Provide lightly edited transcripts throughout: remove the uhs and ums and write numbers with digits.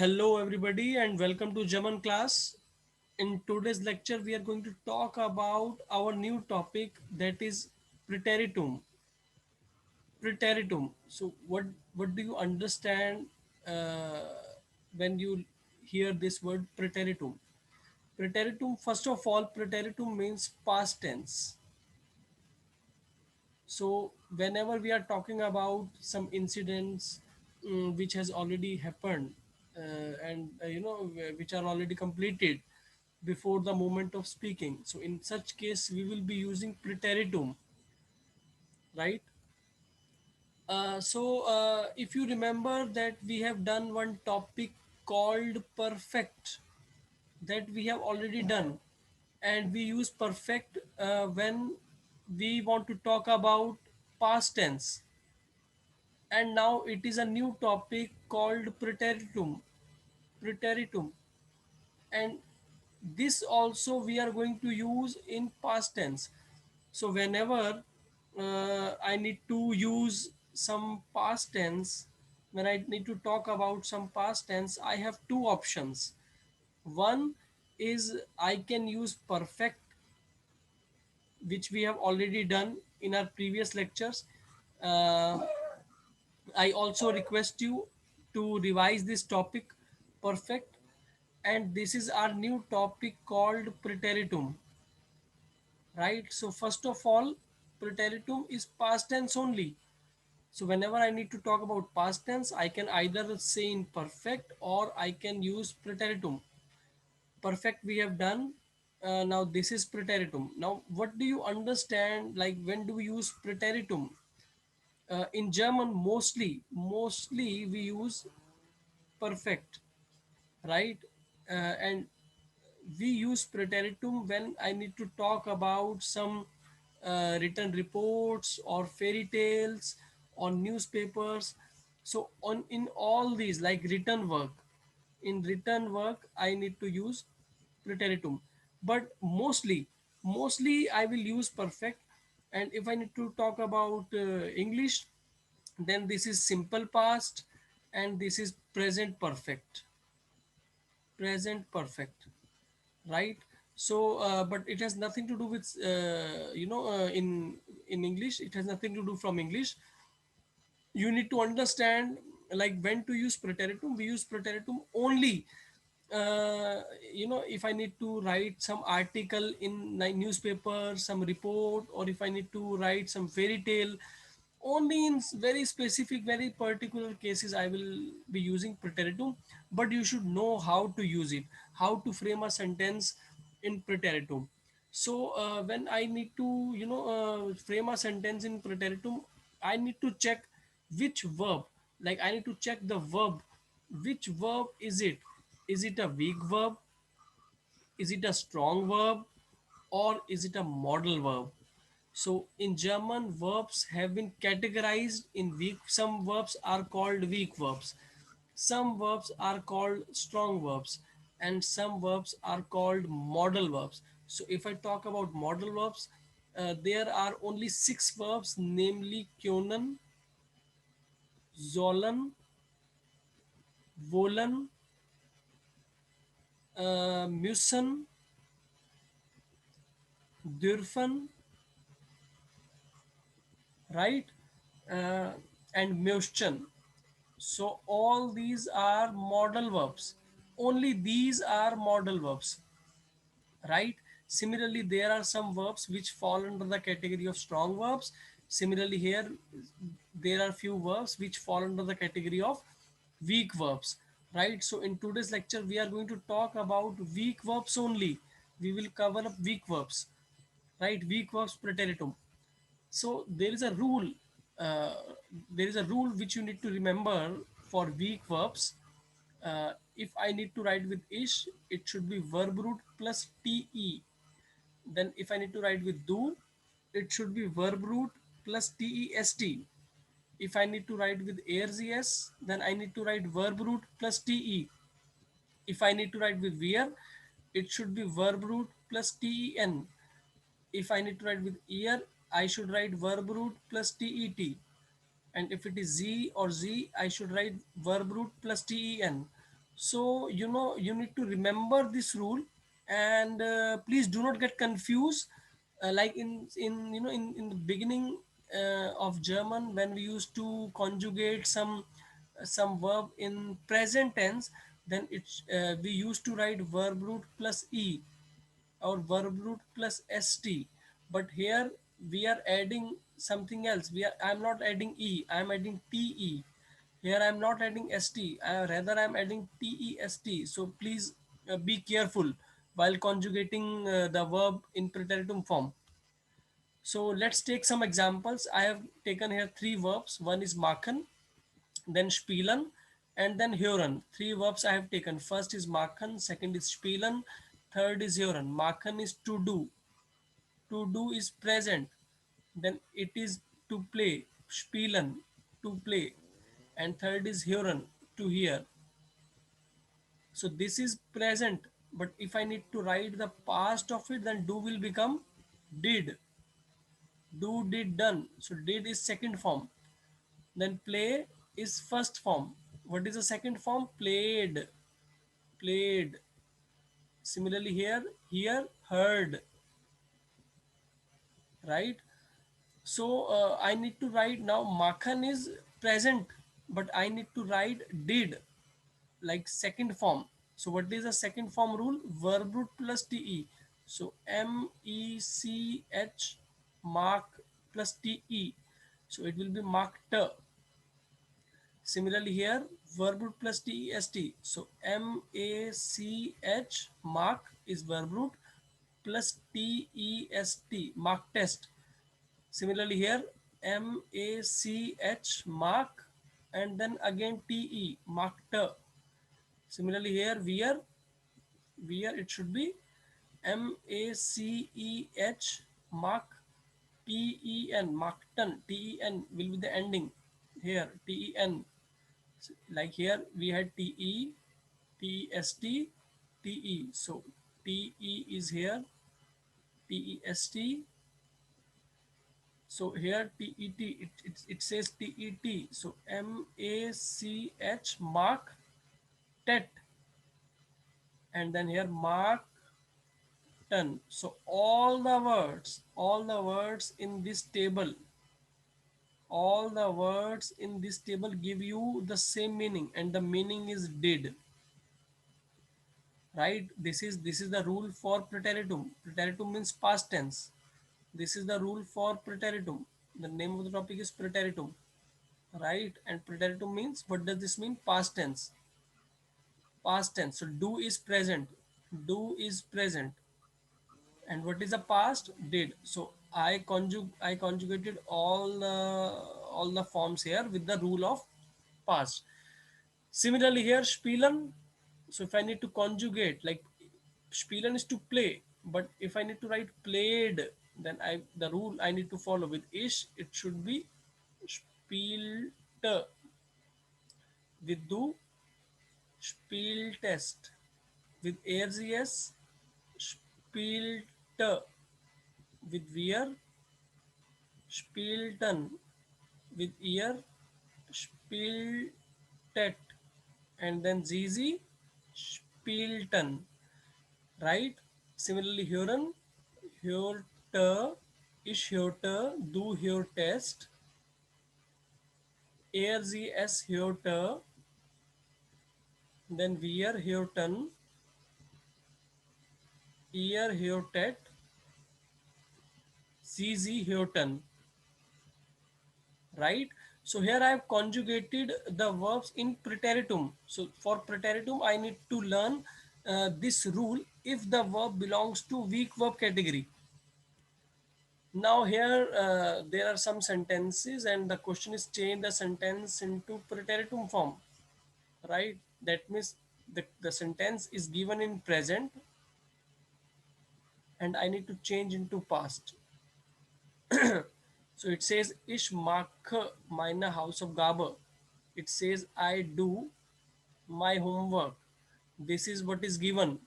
Hello, everybody, and welcome to German class. In today's lecture, we are going to talk about our new topic that is preteritum. Preteritum. So, what do you understand when you hear this word preteritum? Preteritum. First of all, preteritum means past tense. So whenever we are talking about some incidents which has already happened and which are already completed before the moment of speaking, so in such case we will be using preteritum, right? If you remember that we have done one topic called perfect that we have already done, and we use perfect when we want to talk about past tense, and now it is a new topic called preteritum, and this also we are going to use in past tense. So whenever I need to use some past tense, when I need to talk about some past tense, I have two options. One is I can use perfect, which we have already done in our previous lectures. uh, I also request you to revise this topic perfect, and this is our new topic called preteritum, right? So first of all, preteritum is past tense only. So whenever I need to talk about past tense, I can either say in perfect or I can use preteritum. Perfect we have done. Now this is preteritum. Now what do you understand? Like when do we use preteritum? In German, mostly we use perfect, right? And we use preteritum when I need to talk about some written reports or fairy tales or newspapers. So on in all these, like written work, in written work I need to use preteritum, but mostly I will use perfect. And if I need to talk about English, then this is simple past and this is present perfect, right? So but it has nothing to do with in English, it has nothing to do from English. You need to understand, like when to use preteritum. We use preteritum only if I need to write some article in like newspaper, some report, or if I need to write some fairy tale, only in very specific, very particular cases I will be using preteritum. But you should know how to use it, how to frame a sentence in preteritum. So when I need to frame a sentence in preteritum, I need to check which verb, like I need to check the verb. Which verb is it? Is it a weak verb? Is it a strong verb? Or is it a modal verb? So in German, verbs have been categorized in weak. Some verbs are called weak verbs. Some verbs are called strong verbs, and some verbs are called modal verbs. So if I talk about modal verbs, there are only six verbs, namely können, sollen, wollen, müssen, dürfen, right? Uh, and möchten. So all these are modal verbs. Only these are modal verbs, right? Similarly, there are some verbs which fall under the category of strong verbs. Similarly, here there are few verbs which fall under the category of weak verbs, right? So in today's lecture, we are going to talk about weak verbs only. We will cover up weak verbs, right? Weak verbs preteritum. So uh, there is a rule which you need to remember for weak verbs. If I need to write with ish, it should be verb root plus te. Then if I need to write with do, it should be verb root plus test. If I need to write with airs, then I need to write verb root plus te. If I need to write with where, it should be verb root plus ten. If I need to write with ear, I should write verb root plus tet. And if it is z or z, I should write verb root plus ten. So you need to remember this rule, and please do not get confused. Like in the beginning of German, when we used to conjugate some verb in present tense, then it's we used to write verb root plus e or verb root plus st. But here we are adding something else. I'm not adding e, I'm adding te. Here I'm not adding st, rather I'm adding test. So please be careful while conjugating the verb in preteritum form. So let's take some examples. I have taken here three verbs. One is machen, then spielen, and then hören. Three verbs I have taken. First is machen, second is spielen, third is hören. Machen is to do. To do is present. Then it is to play. Spielen, to play. And third is hören, to hear. So this is present, but if I need to write the past of it, then do will become did. Do, did, done. So did is second form. Then play is first form. What is the second form? Played. Played. Similarly here heard. Right? So I need to write now Makhan is present, but I need to write did like second form. So what is the second form rule? Verb root plus te. So mech mark plus te. So it will be marked. Similarly here verb root plus test. So mach mark is verb root plus test mark test. Similarly here mach mark and then again te marked. Similarly here where it should be mach mark ten markten. Ten will be the ending here. Ten, like here we had test te. So te is here, test. So here tet, it says tet. So mach mark tet, and then here mark ton. So all the words in this table, all the words in this table give you the same meaning, and the meaning is did. Right? This is the rule for preteritum. Preteritum means past tense. This is the rule for preteritum. The name of the topic is preteritum. Right? And preteritum means, what does this mean? Past tense. Past tense. So do is present. Do is present. And what is the past? Did. So I conjugated all the forms here with the rule of past. Similarly here spielen. So if I need to conjugate, like spielen is to play, but if I need to write played, then the rule I need to follow with ish, it should be spielte. With do, spieltest. With ers, spielte. With wir, spielten. With ear, spieltet. And then ZZ, spielten. Right? Similarly, hören, hörte, ich hörte, du hörtest, sie es hörte, then wir hörten, ihr hörtet, sie hörten. Right? So here I have conjugated the verbs in preteritum. So for preteritum, I need to learn this rule if the verb belongs to weak verb category. Now here there are some sentences and the question is change the sentence into preteritum form, right? That means the sentence is given in present and I need to change into past. So it says ich mache meine Hausaufgabe. It says I do my homework. This is what is given.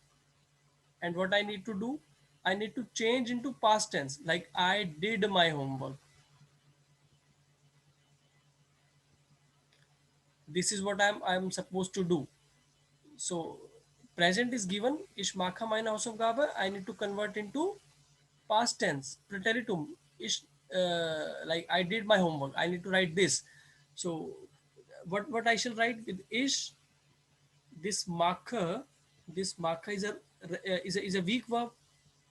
And what I need to do? I need to change into past tense, like I did my homework. This is what I'm supposed to do. So present is given, ich mache meine Hausaufgabe. I need to convert into past tense, preteritum. Ich, like I did my homework, I need to write this. So what I shall write with ish? This marker, this marker is a weak verb.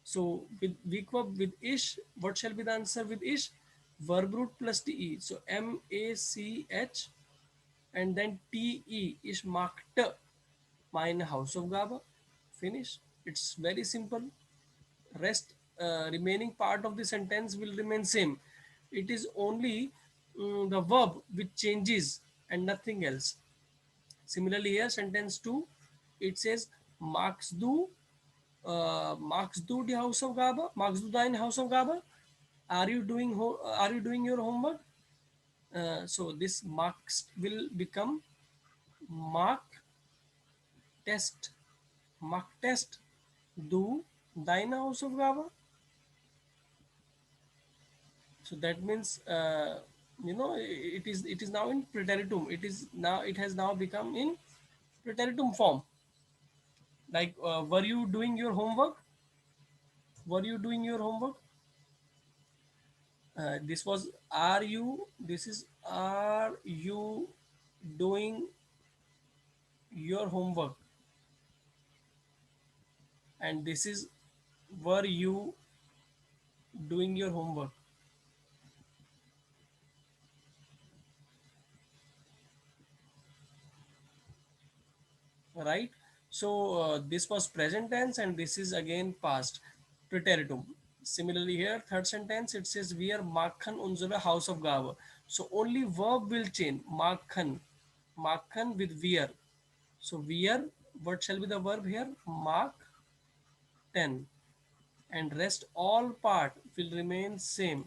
So with weak verb with ish, what shall be the answer with ish? Verb root plus te. So mach and then te is marked meine Hausaufgabe. Finish. It's very simple. Rest remaining part of the sentence will remain same. It is only the verb which changes and nothing else. Similarly here sentence 2, it says magst du die Hausaufgabe, magst du deine Hausaufgabe, are you doing are you doing your homework? So this marks will become mark test, mark test, du deine Hausaufgabe. So that means it is now in preteritum. It has now become in preteritum form. Like were you doing your homework? Were you doing your homework? This was are you. This is are you doing your homework? And this is were you doing your homework? Right. So this was present tense and this is again past preteritum. Similarly here third sentence it says wir machen unsere Hausaufgabe. So only verb will change, machen, machen with wir. So wir, what shall be the verb here? Mark 10, and rest all part will remain same,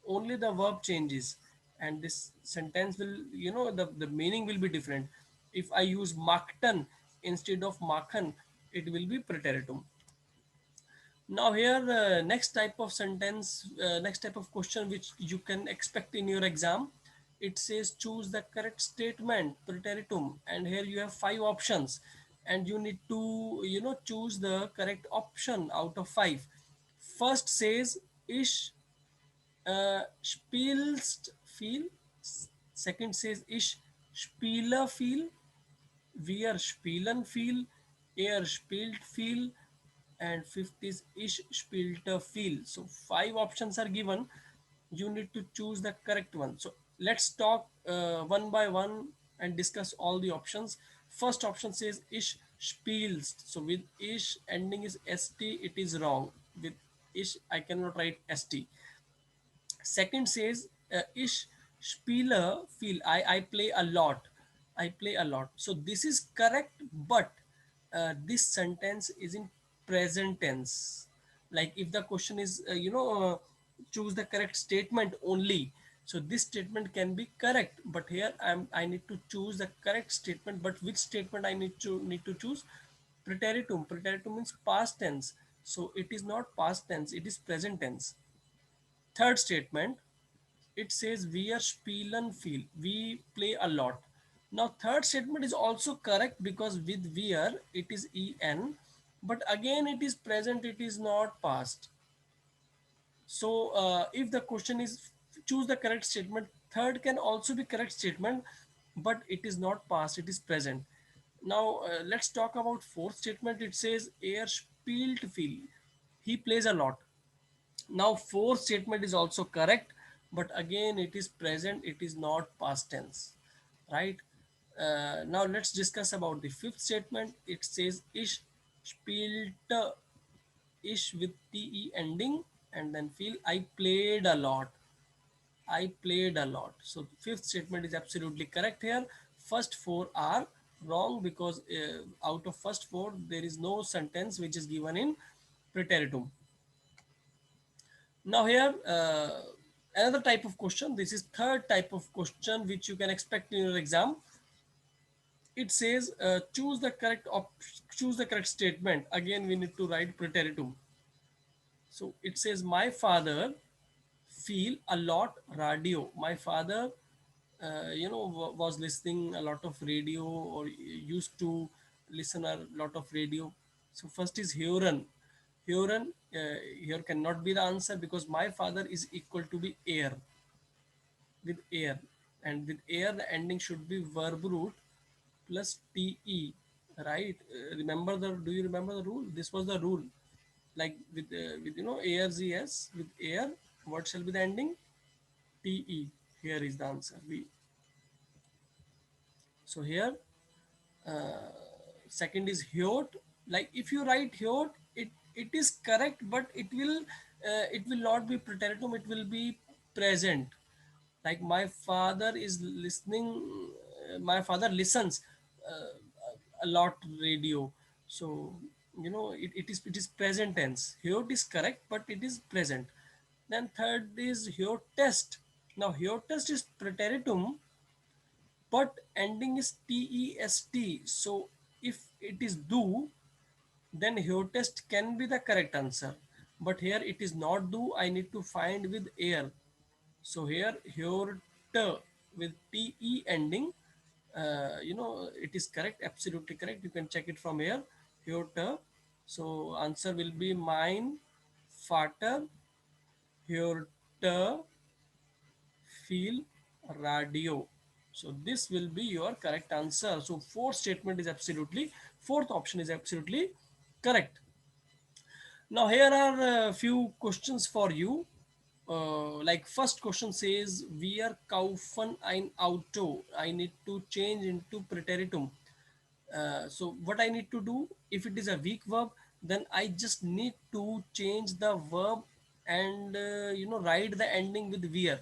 only the verb changes. And this sentence will, the meaning will be different. If I use makten instead of maken, it will be preteritum. Now here next type of sentence, next type of question which you can expect in your exam, it says choose the correct statement, preteritum, and here you have five options and you need to choose the correct option out of five. First says ich spielst viel. Second says ich spiele viel. Wir spielen viel. Er spielt viel. And fifth is ich spielte viel. So five options are given. You need to choose the correct one. So let's talk one by one and discuss all the options. First option says ich spielst. So with ich ending is st, it is wrong. With ich I cannot write st. Second says ich spiele viel. I play a lot. I play a lot. So this is correct, but this sentence is in present tense. Like if the question is choose the correct statement only. So this statement can be correct, but here I need to choose the correct statement. But which statement I need to choose? Preteritum. Preteritum means past tense. So it is not past tense. It is present tense. Third statement, it says wir spielen viel. We play a lot. Now third statement is also correct because with wir it is en, but again it is present, it is not past. So if the question is choose the correct statement, third can also be correct statement, but it is not past, it is present. Now let's talk about fourth statement. It says er spielt viel. He plays a lot. Now fourth statement is also correct, but again it is present, it is not past tense, right? Now let's discuss about the fifth statement. It says ich spielte, ish with te ending, and then feel I played a lot. I played a lot. So fifth statement is absolutely correct here. First four are wrong because out of first four there is no sentence which is given in preteritum. Now here another type of question. This is third type of question which you can expect in your exam. It says choose the correct statement. Again we need to write preteritum. So it says my father feel a lot radio. My father was listening a lot of radio or used to listen a lot of radio. So first is Huron. Huron, here cannot be the answer because my father is equal to be air, with air, and with air the ending should be verb root plus te, right? Remember the, do you remember the rule? This was the rule. Like with ARGS, with air, what shall be the ending? Te. Here is the answer. We, so here second is Hyot. Like if you write Hyot, it is correct, but it will not be preteritum, it will be present. Like my father is listening, my father listens a lot radio. So it is present tense. Hyot is correct, but it is present. Then third is Hyot test. Now Hyot test is preteritum, but ending is test. So if it is do, then here test can be the correct answer, but here it is not do, I need to find with air. So here t with te ending, it is correct, absolutely correct, you can check it from here. Here t, so answer will be mine fater here t feel radio. So this will be your correct answer. So fourth option is absolutely correct. Now here are a few questions for you. Like first question says, wir kaufen ein Auto. I need to change into preteritum. So what I need to do, if it is a weak verb, then I just need to change the verb and write the ending with wir.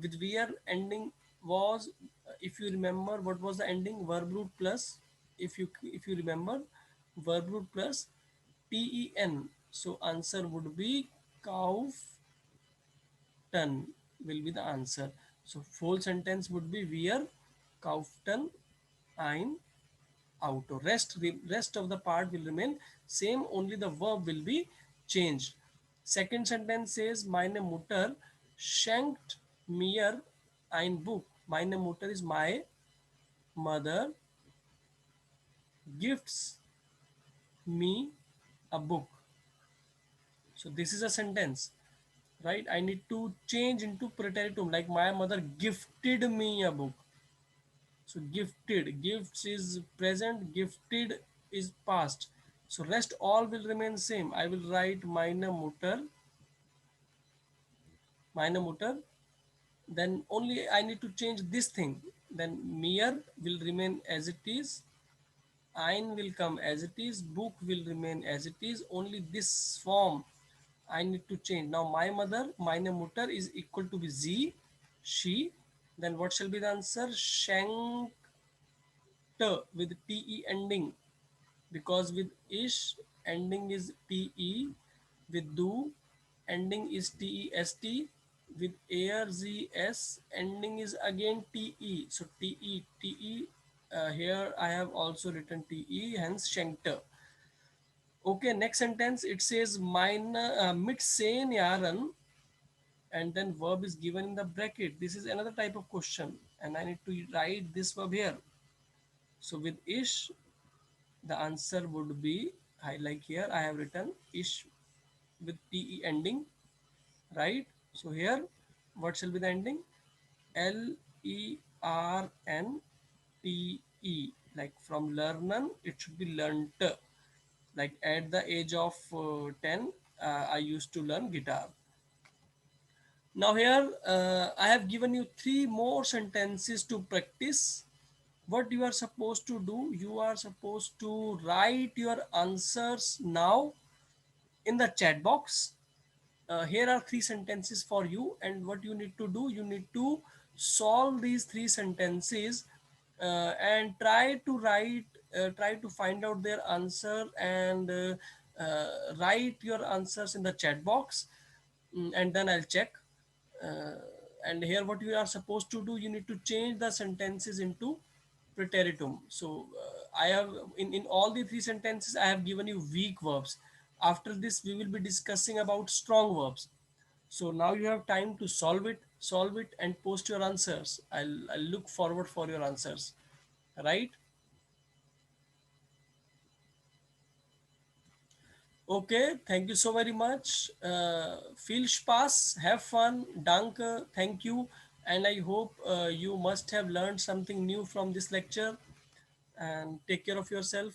With wir ending was, if you remember, what was the ending? Verb root plus, if you remember, verb root plus ten. So answer would be kauften will be the answer. So full sentence would be wir kauften ein Auto. Rest of the part will remain same, only the verb will be changed. Second sentence says, meine Mutter schenkt mir ein Buch. Meine Mutter is my mother gifts me a book. So this is a sentence, right? I need to change into preteritum, like my mother gifted me a book. So gifted, gifts is present, gifted is past. So rest all will remain same. I will write meine Mutter. Then only I need to change this thing. Then mir will remain as it is. Ein will come as it is. Book will remain as it is. Only this form I need to change. Now my mother, meine Mutter is equal to be sie, she. Then what shall be the answer? Schenkte with te ending, because with ish ending is te, with do ending is test, with args ending is again te. So te, here I have also written te, hence schenkte. Okay, next sentence it says mine mit 10 Jahren, and then verb is given in the bracket. This is another type of question, and I need to write this verb here. So with ish, the answer would be, I like here I have written ish with te ending, right? So here what shall be the ending? LerntE, like from learnen it should be learnt. Like at the age of 10, I used to learn guitar. Now here I have given you three more sentences to practice. What you are supposed to do, you are supposed to write your answers now in the chat box. Here are three sentences for you, and what you need to do, you need to solve these three sentences and try to find out their answer, and write your answers in the chat box. And then I'll check. uh, and here what you are supposed to do, you need to change the sentences into preteritum. So I have, in all the three sentences I have given you weak verbs. After this we will be discussing about strong verbs. So now you have time to solve it and post your answers. I'll look forward for your answers, right? Okay, thank you so very much. Viel Spaß, have fun, danke, thank you, and I hope you must have learned something new from this lecture. And take care of yourself.